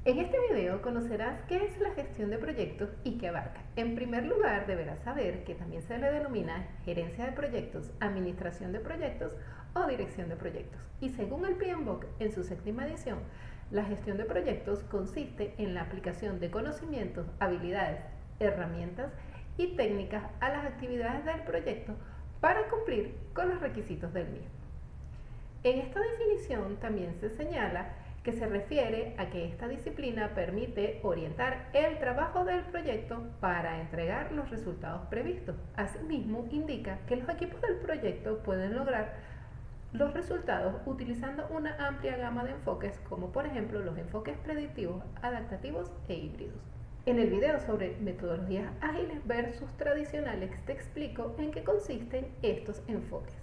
En este video conocerás qué es la gestión de proyectos y qué abarca. En primer lugar, deberás saber que también se le denomina gerencia de proyectos, administración de proyectos o dirección de proyectos. Y según el PMBOK, en su séptima edición, la gestión de proyectos consiste en la aplicación de conocimientos, habilidades, herramientas y técnicas a las actividades del proyecto para cumplir con los requisitos del mismo. En esta definición también se señala que se refiere a que esta disciplina permite orientar el trabajo del proyecto para entregar los resultados previstos. Asimismo, indica que los equipos del proyecto pueden lograr los resultados utilizando una amplia gama de enfoques, como por ejemplo los enfoques predictivos, adaptativos e híbridos. En el video sobre metodologías ágiles versus tradicionales te explico en qué consisten estos enfoques.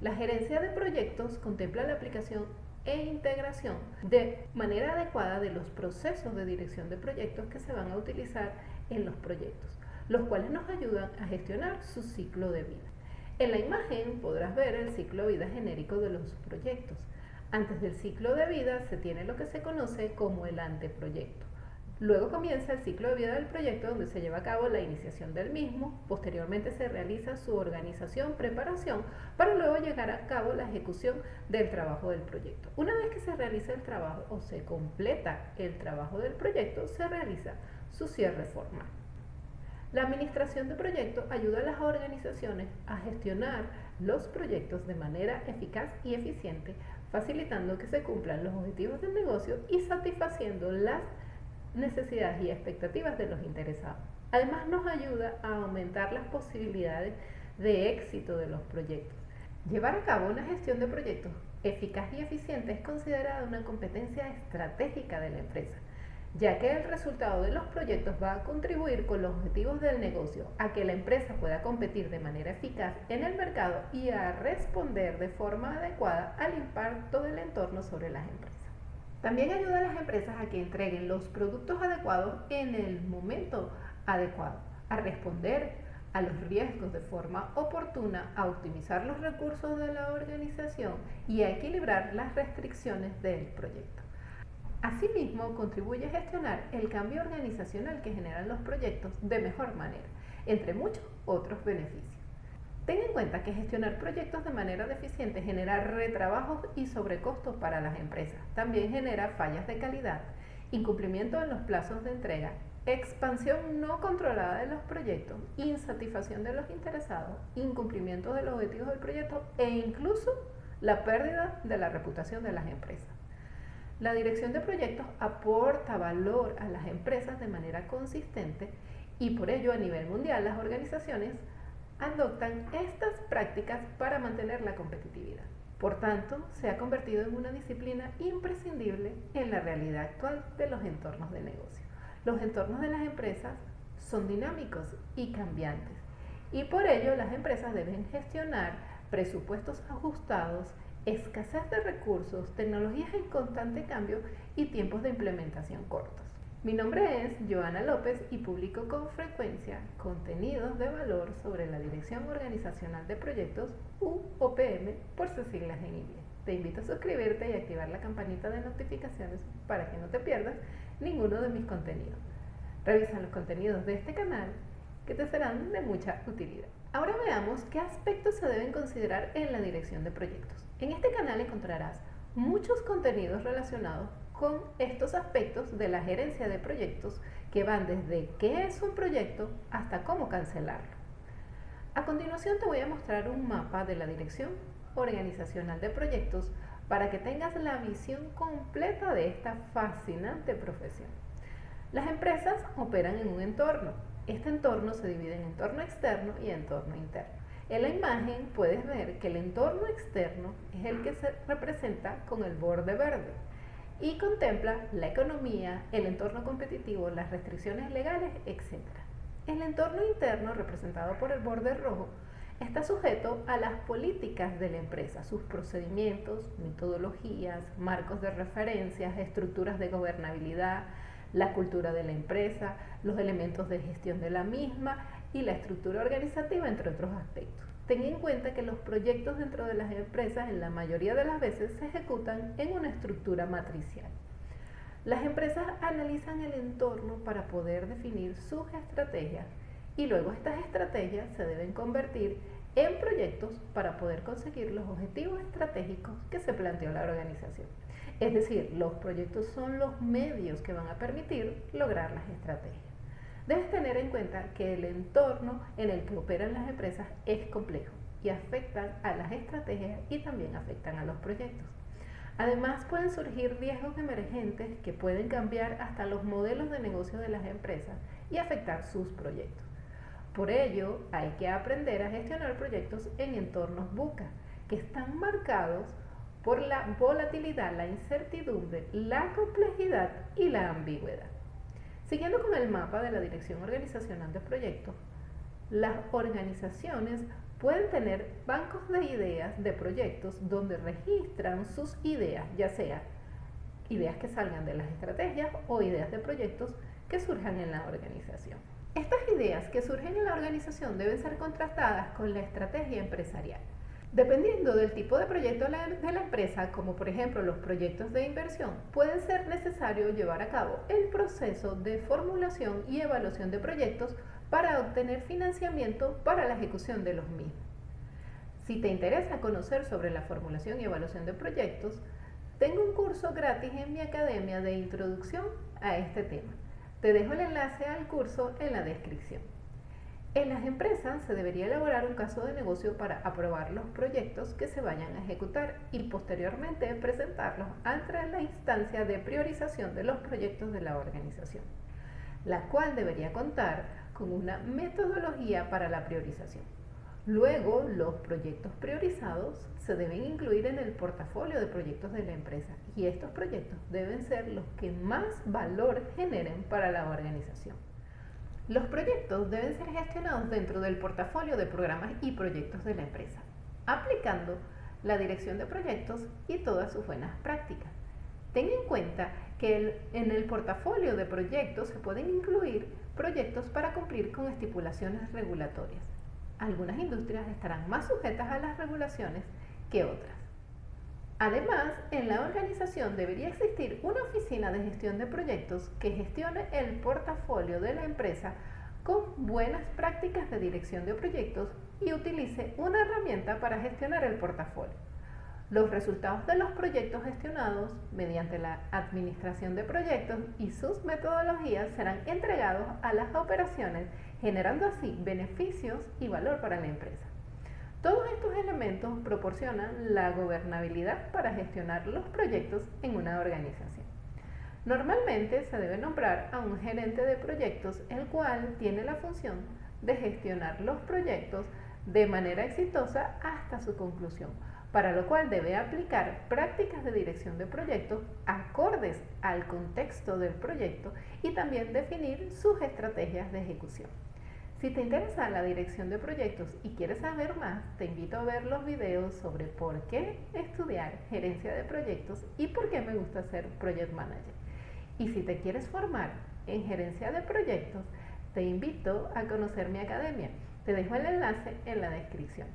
La gerencia de proyectos contempla la aplicación e integración de manera adecuada de los procesos de dirección de proyectos que se van a utilizar en los proyectos, los cuales nos ayudan a gestionar su ciclo de vida. En la imagen podrás ver el ciclo de vida genérico de los proyectos. Antes del ciclo de vida se tiene lo que se conoce como el anteproyecto. Luego comienza el ciclo de vida del proyecto, donde se lleva a cabo la iniciación del mismo. Posteriormente se realiza su organización, preparación, para luego llegar a cabo la ejecución del trabajo del proyecto. Una vez que se realiza el trabajo o se completa el trabajo del proyecto, se realiza su cierre formal. La administración de proyectos ayuda a las organizaciones a gestionar los proyectos de manera eficaz y eficiente, facilitando que se cumplan los objetivos del negocio y satisfaciendo las necesidades y expectativas de los interesados. Además, nos ayuda a aumentar las posibilidades de éxito de los proyectos. Llevar a cabo una gestión de proyectos eficaz y eficiente es considerada una competencia estratégica de la empresa, ya que el resultado de los proyectos va a contribuir con los objetivos del negocio, a que la empresa pueda competir de manera eficaz en el mercado y a responder de forma adecuada al impacto del entorno sobre las empresas. También ayuda a las empresas a que entreguen los productos adecuados en el momento adecuado, a responder a los riesgos de forma oportuna, a optimizar los recursos de la organización y a equilibrar las restricciones del proyecto. Asimismo, contribuye a gestionar el cambio organizacional que generan los proyectos de mejor manera, entre muchos otros beneficios. Ten en cuenta que gestionar proyectos de manera deficiente genera retrabajos y sobrecostos para las empresas. También genera fallas de calidad, incumplimiento en los plazos de entrega, expansión no controlada de los proyectos, insatisfacción de los interesados, incumplimiento de los objetivos del proyecto e incluso la pérdida de la reputación de las empresas. La dirección de proyectos aporta valor a las empresas de manera consistente y por ello a nivel mundial las organizaciones adoptan estas prácticas para mantener la competitividad. Por tanto, se ha convertido en una disciplina imprescindible en la realidad actual de los entornos de negocio. Los entornos de las empresas son dinámicos y cambiantes y por ello las empresas deben gestionar presupuestos ajustados, escasez de recursos, tecnologías en constante cambio y tiempos de implementación cortos. Mi nombre es Joana López y publico con frecuencia contenidos de valor sobre la Dirección Organizacional de Proyectos, UOPM, por sus siglas en inglés. Te invito a suscribirte y activar la campanita de notificaciones para que no te pierdas ninguno de mis contenidos. Revisa los contenidos de este canal que te serán de mucha utilidad. Ahora veamos qué aspectos se deben considerar en la dirección de proyectos. En este canal encontrarás muchos contenidos relacionados con estos aspectos de la gerencia de proyectos que van desde qué es un proyecto hasta cómo cancelarlo. A continuación te voy a mostrar un mapa de la Dirección Organizacional de Proyectos para que tengas la visión completa de esta fascinante profesión. Las empresas operan en un entorno. Este entorno se divide en entorno externo y entorno interno. En la imagen puedes ver que el entorno externo es el que se representa con el borde verde y contempla la economía, el entorno competitivo, las restricciones legales, etc. El entorno interno, representado por el borde rojo, está sujeto a las políticas de la empresa, sus procedimientos, metodologías, marcos de referencias, estructuras de gobernabilidad, la cultura de la empresa, los elementos de gestión de la misma y la estructura organizativa, entre otros aspectos. Ten en cuenta que los proyectos dentro de las empresas en la mayoría de las veces se ejecutan en una estructura matricial. Las empresas analizan el entorno para poder definir sus estrategias y luego estas estrategias se deben convertir en proyectos para poder conseguir los objetivos estratégicos que se planteó la organización. Es decir, los proyectos son los medios que van a permitir lograr las estrategias. Debes tener en cuenta que el entorno en el que operan las empresas es complejo y afectan a las estrategias y también afectan a los proyectos. Además, pueden surgir riesgos emergentes que pueden cambiar hasta los modelos de negocio de las empresas y afectar sus proyectos. Por ello, hay que aprender a gestionar proyectos en entornos VUCA, que están marcados por la volatilidad, la incertidumbre, la complejidad y la ambigüedad. Siguiendo con el mapa de la Dirección Organizacional de Proyectos, las organizaciones pueden tener bancos de ideas de proyectos donde registran sus ideas, ya sea ideas que salgan de las estrategias o ideas de proyectos que surjan en la organización. Estas ideas que surgen en la organización deben ser contrastadas con la estrategia empresarial. Dependiendo del tipo de proyecto de la empresa, como por ejemplo los proyectos de inversión, puede ser necesario llevar a cabo el proceso de formulación y evaluación de proyectos para obtener financiamiento para la ejecución de los mismos. Si te interesa conocer sobre la formulación y evaluación de proyectos, tengo un curso gratis en mi academia de introducción a este tema. Te dejo el enlace al curso en la descripción. En las empresas se debería elaborar un caso de negocio para aprobar los proyectos que se vayan a ejecutar y posteriormente presentarlos ante la instancia de priorización de los proyectos de la organización, la cual debería contar con una metodología para la priorización. Luego, los proyectos priorizados se deben incluir en el portafolio de proyectos de la empresa y estos proyectos deben ser los que más valor generen para la organización. Los proyectos deben ser gestionados dentro del portafolio de programas y proyectos de la empresa, aplicando la dirección de proyectos y todas sus buenas prácticas. Ten en cuenta que en el portafolio de proyectos se pueden incluir proyectos para cumplir con estipulaciones regulatorias. Algunas industrias estarán más sujetas a las regulaciones que otras. Además, en la organización debería existir una oficina de gestión de proyectos que gestione el portafolio de la empresa con buenas prácticas de dirección de proyectos y utilice una herramienta para gestionar el portafolio. Los resultados de los proyectos gestionados mediante la administración de proyectos y sus metodologías serán entregados a las operaciones, generando así beneficios y valor para la empresa. Todos estos elementos proporcionan la gobernabilidad para gestionar los proyectos en una organización. Normalmente se debe nombrar a un gerente de proyectos, el cual tiene la función de gestionar los proyectos de manera exitosa hasta su conclusión, para lo cual debe aplicar prácticas de dirección de proyectos acordes al contexto del proyecto y también definir sus estrategias de ejecución. Si te interesa la dirección de proyectos y quieres saber más, te invito a ver los videos sobre por qué estudiar gerencia de proyectos y por qué me gusta ser Project Manager. Y si te quieres formar en gerencia de proyectos, te invito a conocer mi academia. Te dejo el enlace en la descripción.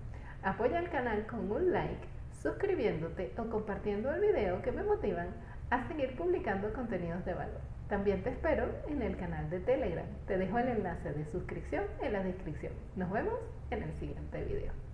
Apoya el canal con un like, suscribiéndote o compartiendo el video que me motivan a seguir publicando contenidos de valor. También te espero en el canal de Telegram. Te dejo el enlace de suscripción en la descripción. Nos vemos en el siguiente video.